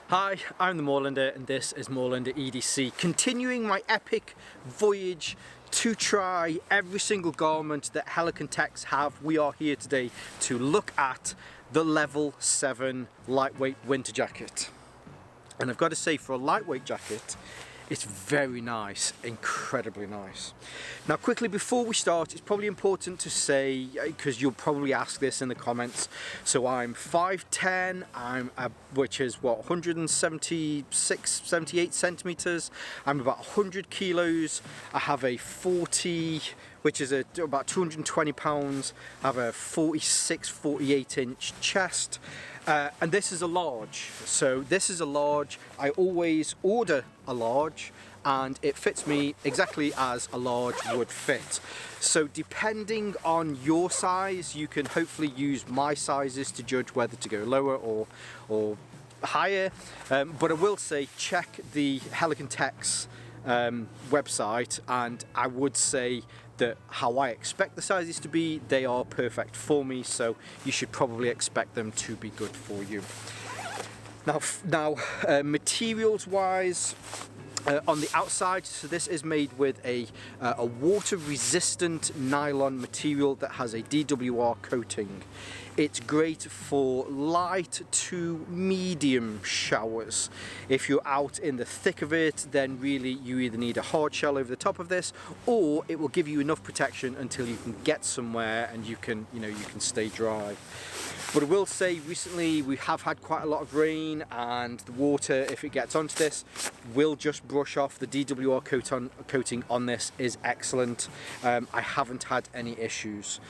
Hi, I'm the Moorlander and this is Moorlander EDC, continuing my epic voyage to try every single garment that Helikon-tex have. We are here today to look at the level 7 lightweight winter jacket. And I've got to say, for a lightweight jacket, it's very nice, incredibly nice. Now quickly before we start, it's probably important to say, because you'll probably ask this in the comments, so I'm 5'10", which is what, 176, 78 centimeters. I'm about 100 kilos. I have a 40, which is about 220 pounds. I have a 46, 48 inch chest. And this is a large, so this is a large. I always order a large and it fits me exactly as a large would fit. So depending on your size, you can hopefully use my sizes to judge whether to go lower or higher. But I will say, check the Helikon-tex website, and I would say that how I expect the sizes to be, they are perfect for me, so you should probably expect them to be good for you. Now materials wise, on the outside, so this is made with a water resistant nylon material that has a DWR coating. It's great for light to medium showers. If you're out in the thick of it, then really you either need a hard shell over the top of this, or it will give you enough protection until you can get somewhere and you can stay dry. But I will say, recently we have had quite a lot of rain, and the water, if it gets onto this, will just brush off. The DWR coating on this is excellent. I haven't had any issues.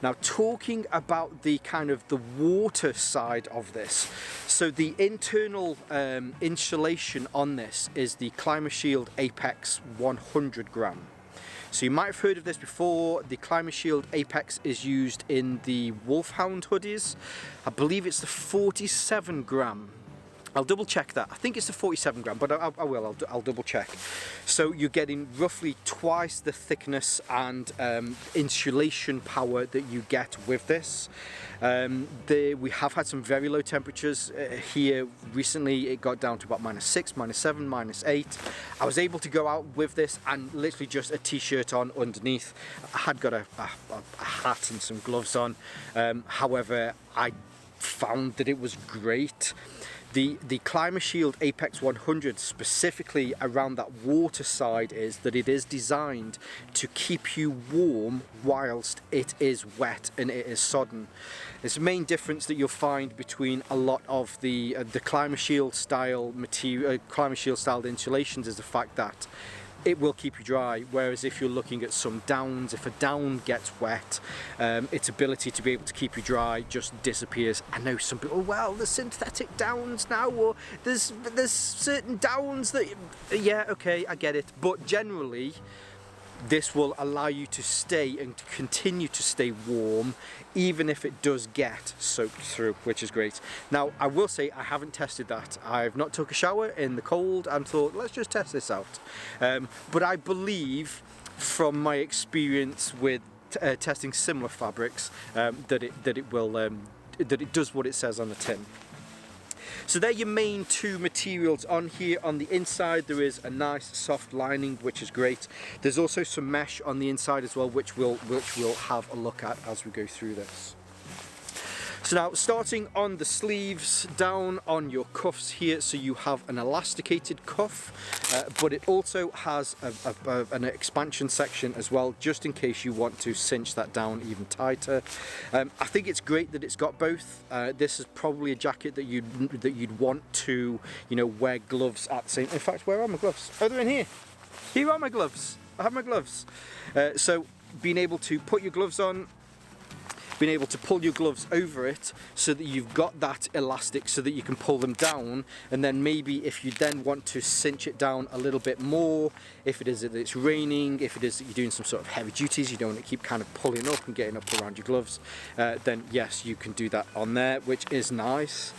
Now, talking about the kind of the water side of this, so the internal insulation on this is the Climashield Apex 100 gram. So you might have heard of this before. The Climashield Apex is used in the Wolfhound hoodies. I believe it's the 47 gram. I'll double check that. I think it's the 47 gram, but I'll double check. So you're getting roughly twice the thickness and insulation power that you get with this. We have had some very low temperatures here recently. It got down to about -6, -7, -8. I was able to go out with this and literally just a t-shirt on underneath. I had got a hat and some gloves on. However, I found that it was great. The Climashield Apex 100, specifically around that water side, is that it is designed to keep you warm whilst it is wet and it is sodden. It's the main difference that you'll find between a lot of the Climashield style material, Climashield styled insulations, is the fact that it will keep you dry, whereas if you're looking at some downs, if a down gets wet, its ability to be able to keep you dry just disappears. I know some people, well, there's synthetic downs now, or there's certain downs that, yeah, okay, I get it, but generally this will allow you to stay and to continue to stay warm even if it does get soaked through, which is great. Now, I will say I haven't tested that. I've not took a shower in the cold and thought, let's just test this out. But I believe from my experience with testing similar fabrics that it does what it says on the tin. So they're your main two materials on here. On the inside there is a nice soft lining, which is great. There's also some mesh on the inside as well, which we'll have a look at as we go through this. So now, starting on the sleeves, down on your cuffs here, so you have an elasticated cuff, but it also has an expansion section as well, just in case you want to cinch that down even tighter. I think it's great that it's got both. This is probably a jacket that you'd want to, wear gloves at the same. In fact, where are my gloves? Oh, they're in here. Here are my gloves. I have my gloves. So being able to put your gloves on, being able to pull your gloves over it so that you've got that elastic so that you can pull them down, and then maybe if you then want to cinch it down a little bit more, if it is that it's raining, if it is that you're doing some sort of heavy duties, you don't want to keep kind of pulling up and getting up around your gloves, then yes, you can do that on there, which is nice.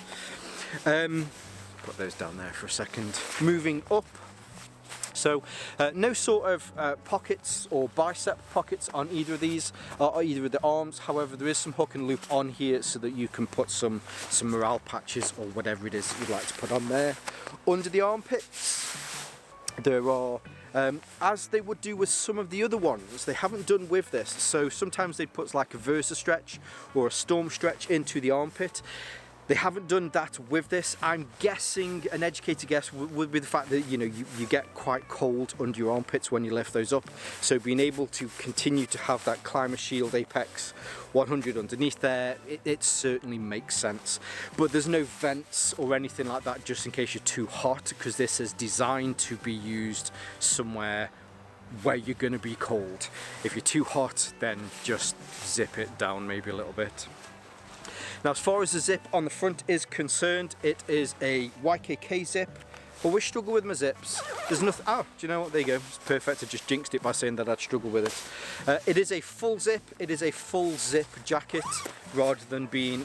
Put those down there for a second. Moving up, So no sort of pockets or bicep pockets on either of these, or either of the arms. However, there is some hook and loop on here so that you can put some morale patches or whatever it is that you'd like to put on there. Under the armpits, there are, as they would do with some of the other ones, they haven't done with this. So sometimes they put like a Versa stretch or a Storm stretch into the armpit. They haven't done that with this. I'm guessing, an educated guess would be the fact that you get quite cold under your armpits when you lift those up. So being able to continue to have that Climashield Apex 100 underneath there, it certainly makes sense. But there's no vents or anything like that just in case you're too hot, because this is designed to be used somewhere where you're going to be cold. If you're too hot, then just zip it down maybe a little bit. Now, as far as the zip on the front is concerned, it is a YKK zip. Always struggle with my zips. There's nothing. Oh, do you know what? There you go. It's perfect. I just jinxed it by saying that I'd struggle with it. It is a full zip. It is a full zip jacket rather than being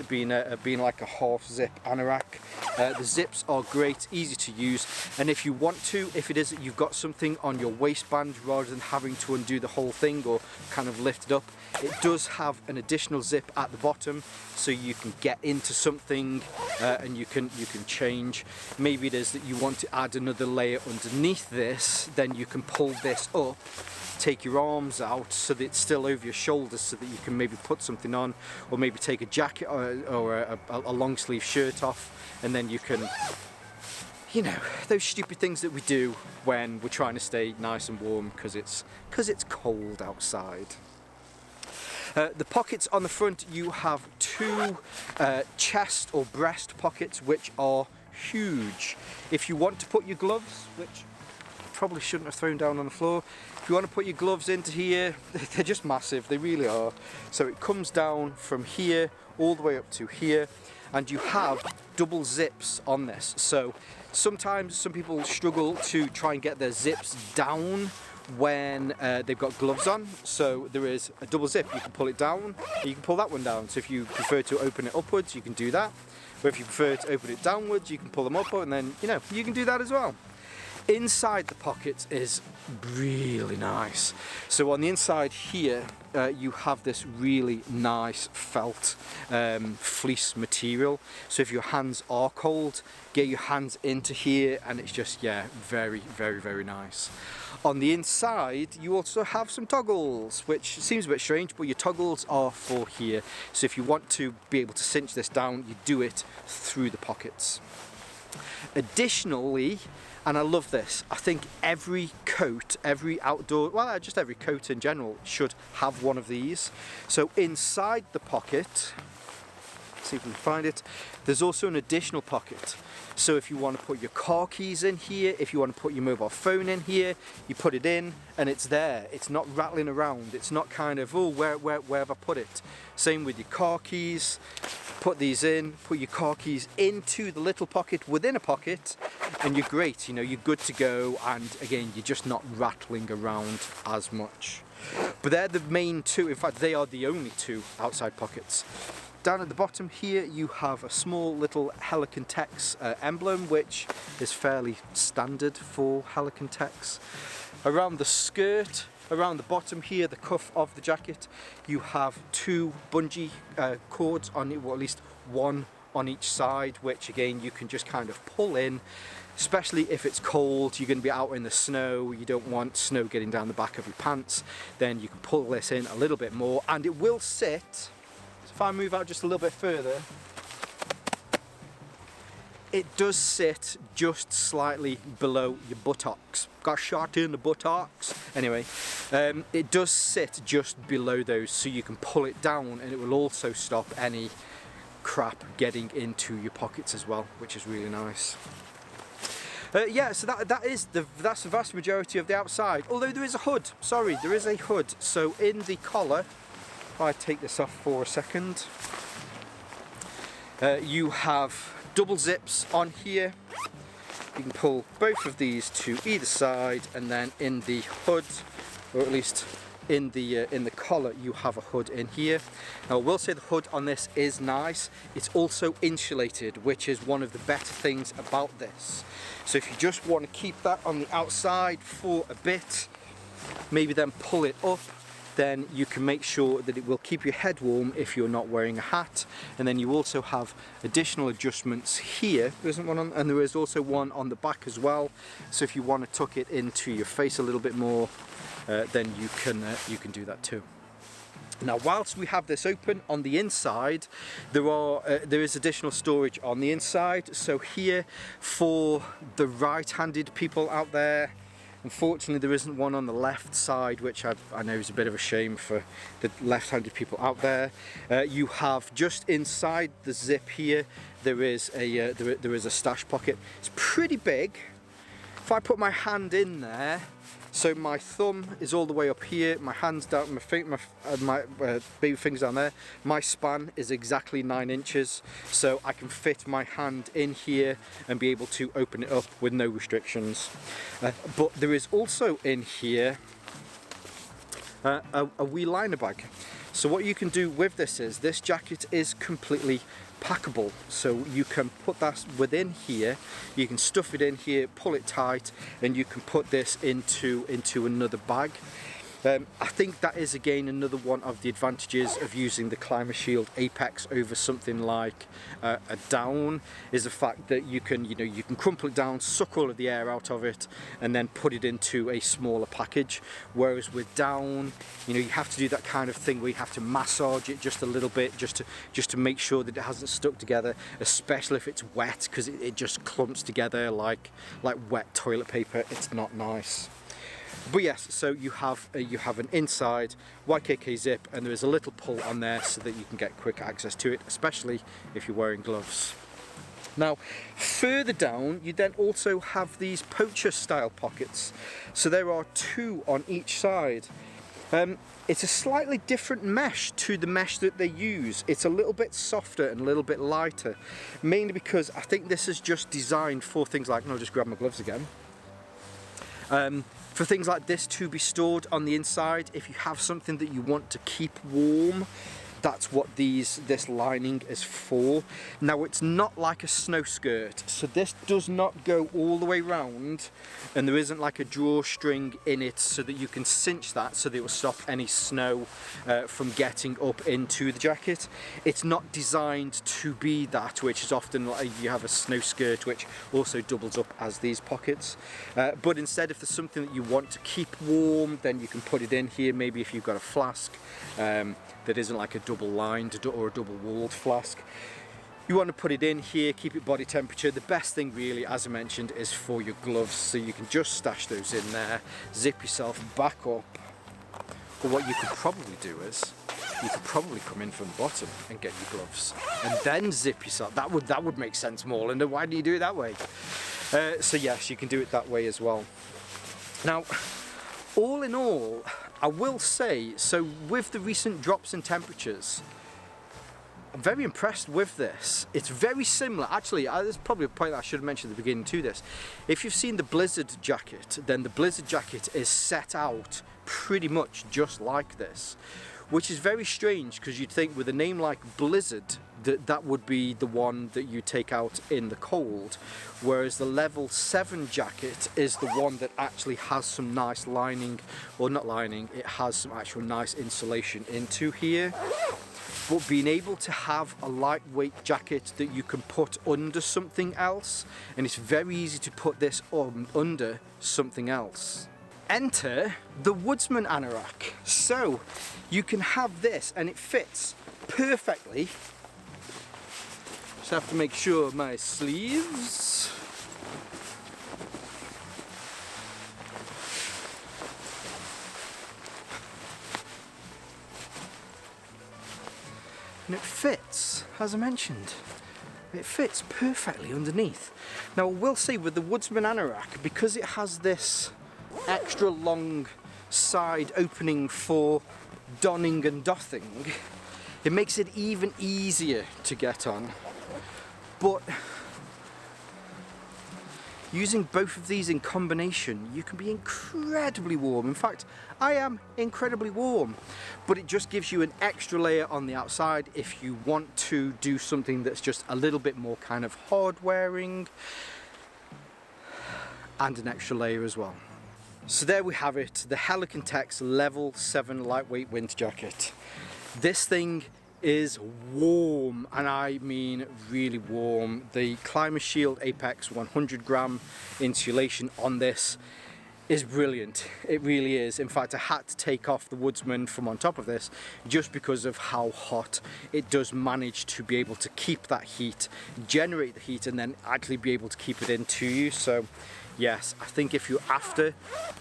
like a half zip anorak. The zips are great, easy to use, and if you want to, if it is that you've got something on your waistband rather than having to undo the whole thing or kind of lift it up, it does have an additional zip at the bottom, so you can get into something and you can change. Maybe it is that you want to add another layer underneath this, then you can pull this up, take your arms out so that it's still over your shoulders so that you can maybe put something on, or maybe take a jacket or a long sleeve shirt off, and then you can, you know, those stupid things that we do when we're trying to stay nice and warm because it's cold outside. The pockets on the front, you have two chest or breast pockets which are huge. If you want to put your gloves, which I probably shouldn't have thrown down on the floor, if you want to put your gloves into here, they're just massive, they really are. So it comes down from here all the way up to here, and you have double zips on this. So sometimes some people struggle to try and get their zips down when they've got gloves on, so there is a double zip. You can pull it down, you can pull that one down. So if you prefer to open it upwards, you can do that. But if you prefer to open it downwards, you can pull them up, and then you can do that as well. Inside the pockets is really nice. So on the inside here, you have this really nice felt fleece material. So if your hands are cold, get your hands into here, and it's just, yeah, very, very, very nice. On the inside, you also have some toggles, which seems a bit strange, but your toggles are for here. So if you want to be able to cinch this down, you do it through the pockets. Additionally, and I love this, I think every coat, every outdoor, well, just every coat in general should have one of these. So inside the pocket, let's see if we can find it, there's also an additional pocket. So if you want to put your car keys in here, if you want to put your mobile phone in here, you put it in and it's there. It's not rattling around. It's not kind of, oh, where have I put it? Same with your car keys. Put these in, put your car keys into the little pocket within a pocket, and you're great. You're good to go, and again, you're just not rattling around as much. But they're the main two, in fact, they are the only two outside pockets. Down at the bottom here, you have a small little Helikon-tex emblem, which is fairly standard for Helikon-tex. Around the skirt, around the bottom here, the cuff of the jacket, you have two bungee cords on it, or at least one on each side, which again you can just kind of pull in, especially if it's cold, you're going to be out in the snow, you don't want snow getting down the back of your pants, then you can pull this in a little bit more, and it will sit. If I move out just a little bit further, it does sit just slightly below your buttocks. Got shot in the buttocks. Anyway, it does sit just below those, so you can pull it down, and it will also stop any crap getting into your pockets as well, which is really nice. Yeah, so that's the vast majority of the outside. Although there is a hood. Sorry, there is a hood. So in the collar, if I take this off for a second, you have double zips on here. You can pull both of these to either side, and then in the hood, or at least in the collar you have a hood in here. Now I will say the hood on this is nice. It's also insulated, which is one of the better things about this. So if you just want to keep that on the outside for a bit, maybe then pull it up, then you can make sure that it will keep your head warm if you're not wearing a hat. And then you also have additional adjustments here. There isn't one on, and there is also one on the back as well. So if you want to tuck it into your face a little bit more, then you can do that too. Now, whilst we have this open on the inside, there is additional storage on the inside. So here, for the right-handed people out there, unfortunately there isn't one on the left side, which I know is a bit of a shame for the left-handed people out there. You have just inside the zip here, there is a stash pocket. It's pretty big. If I put my hand in there, so my thumb is all the way up here, my hand's down, my baby finger's down there. My span is exactly 9 inches, so I can fit my hand in here and be able to open it up with no restrictions. But there is also in here a wee liner bag. So what you can do with this is, this jacket is completely packable, so you can put that within here, you can stuff it in here, pull it tight, and you can put this into another bag. I think that is again another one of the advantages of using the Climashield Apex over something like a down, is the fact that you can crumple it down, suck all of the air out of it, and then put it into a smaller package. Whereas with down, you have to do that kind of thing where you have to massage it just a little bit, just to make sure that it hasn't stuck together, especially if it's wet, because it just clumps together like wet toilet paper. It's not nice. But yes, so you have an inside YKK zip, and there is a little pull on there so that you can get quick access to it, especially if you're wearing gloves. Now, further down, you then also have these poacher style pockets. So there are 2 on each side. It's a slightly different mesh to the mesh that they use. It's a little bit softer and a little bit lighter, mainly because I think this is just designed for things like, and I'll just grab my gloves again. For things like this to be stored on the inside, if you have something that you want to keep warm, that's what this lining is for. Now, it's not like a snow skirt, so this does not go all the way round, and there isn't like a drawstring in it so that you can cinch that so that it will stop any snow from getting up into the jacket. It's not designed to be that, which is often like you have a snow skirt which also doubles up as these pockets. But instead, if there's something that you want to keep warm, then you can put it in here. Maybe if you've got a flask that isn't like a double lined or a double walled flask, you want to put it in here, keep it body temperature. The best thing really, as I mentioned, is for your gloves, so you can just stash those in there, zip yourself back up. Or what you could probably do is, you could probably come in from the bottom and get your gloves and then zip yourself. That would make sense more, Linda. Why do you do it that way? So yes, you can do it that way as well. Now, all in all, I will say, so with the recent drops in temperatures, I'm very impressed with this. It's very similar, actually, there's probably a point that I should have mentioned at the beginning to this. If you've seen the Blizzard jacket, then the Blizzard jacket is set out pretty much just like this, which is very strange because you'd think with a name like Blizzard that would be the one that you take out in the cold, whereas the level 7 jacket is the one that actually has some nice lining, or not lining, it has some actual nice insulation into here. But being able to have a lightweight jacket that you can put under something else, and it's very easy to put this on under something else. Enter the Woodsman anorak. So you can have this and it fits perfectly. Just have to make sure my sleeves. And it fits, as I mentioned, it fits perfectly underneath. Now I will say with the Woodsman anorak, because it has this extra long side opening for donning and doffing, it makes it even easier to get on. But using both of these in combination, you can be incredibly warm. In fact, I am incredibly warm, but it just gives you an extra layer on the outside if you want to do something that's just a little bit more kind of hard wearing, and an extra layer as well. So there we have it, the Helikon-tex Level 7 lightweight winter jacket. This thing is warm, and I mean really warm. The Climashield Apex 100 gram insulation on this is brilliant. It really is. In fact, I had to take off the Woodsman from on top of this just because of how hot it does manage to be able to keep that heat, generate the heat, and then actually be able to keep it into you. So yes, I think if you're after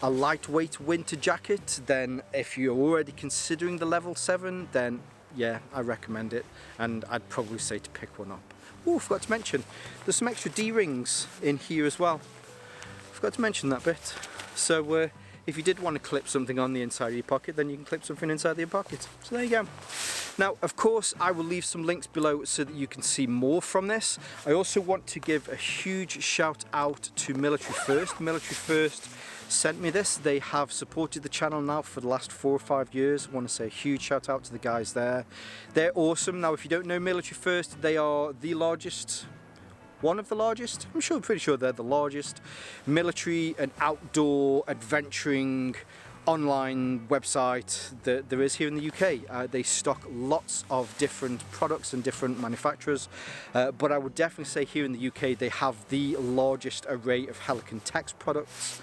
a lightweight winter jacket, then if you're already considering the Level 7, then yeah, I recommend it, and I'd probably say to pick one up. Oh, forgot to mention, there's some extra D-rings in here as well. Forgot to mention that bit. So if you did want to clip something on the inside of your pocket, then you can clip something inside of your pocket. So there you go. Now, of course, I will leave some links below so that you can see more from this. I also want to give a huge shout out to Military First. Military First sent me this. They have supported the channel now for the last 4 or 5 years. I want to say a huge shout out to the guys there. They're awesome. Now, if you don't know Military First, they are the largest, one of the largest, pretty sure they're the largest military and outdoor adventuring online website that there is here in the UK. They stock lots of different products and different manufacturers, but I would definitely say here in the UK they have the largest array of Helikon-tex products.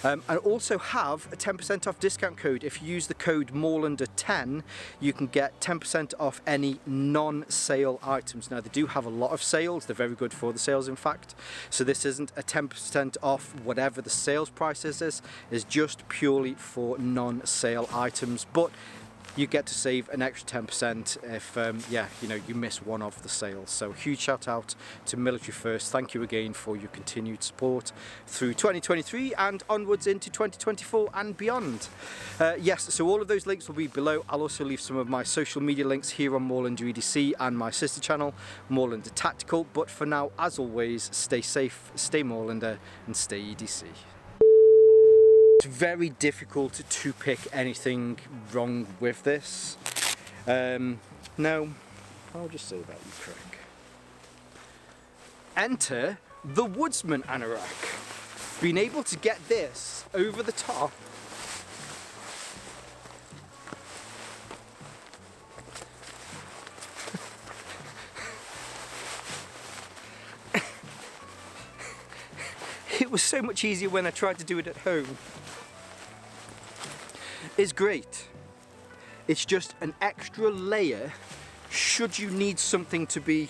I also have a 10% off discount code. If you use the code Moorlander10, you can get 10% off any non-sale items. Now, they do have a lot of sales. They're very good for the sales, in fact. So this isn't a 10% off whatever the sales price is. This is just purely for non-sale items. But you get to save an extra 10% if you miss one of the sales. So huge shout out to Military First. Thank you again for your continued support through 2023 and onwards into 2024 and beyond. Yes, so all of those links will be below. I'll also leave some of my social media links here on Moorlander EDC and my sister channel, Moorlander Tactical. But for now, as always, stay safe, stay Moorlander, and stay EDC. It's very difficult to pick anything wrong with this. No, I'll just say that, you prick. Enter the Woodsman anorak. Being able to get this over the top it was so much easier when I tried to do it at home. It's great. It's just an extra layer should you need something to be...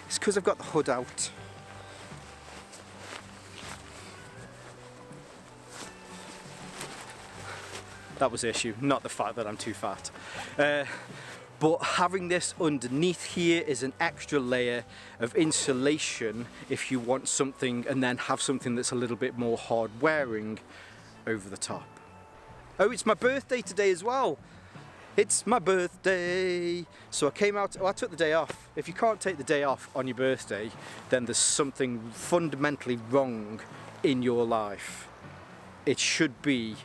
It's because I've got the hood out. That was the issue, not the fact that I'm too fat. But having this underneath here is an extra layer of insulation if you want something, and then have something that's a little bit more hard wearing over the top. Oh, it's my birthday today as well. It's my birthday. So I came out, I took the day off. If you can't take the day off on your birthday, then there's something fundamentally wrong in your life. It should be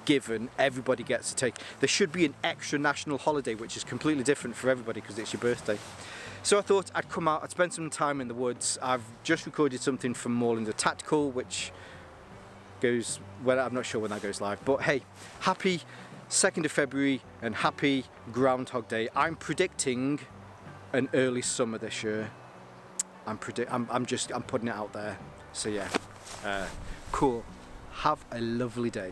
given, everybody gets to take. There should be an extra national holiday, which is completely different for everybody because it's your birthday. So I thought I'd come out, I'd spend some time in the woods. I've just recorded something from Moorlander Tactical, which goes, well, I'm not sure when that goes live, but hey, happy 2nd of February and happy Groundhog Day. I'm predicting an early summer this year. I'm putting it out there. So yeah, cool. Have a lovely day.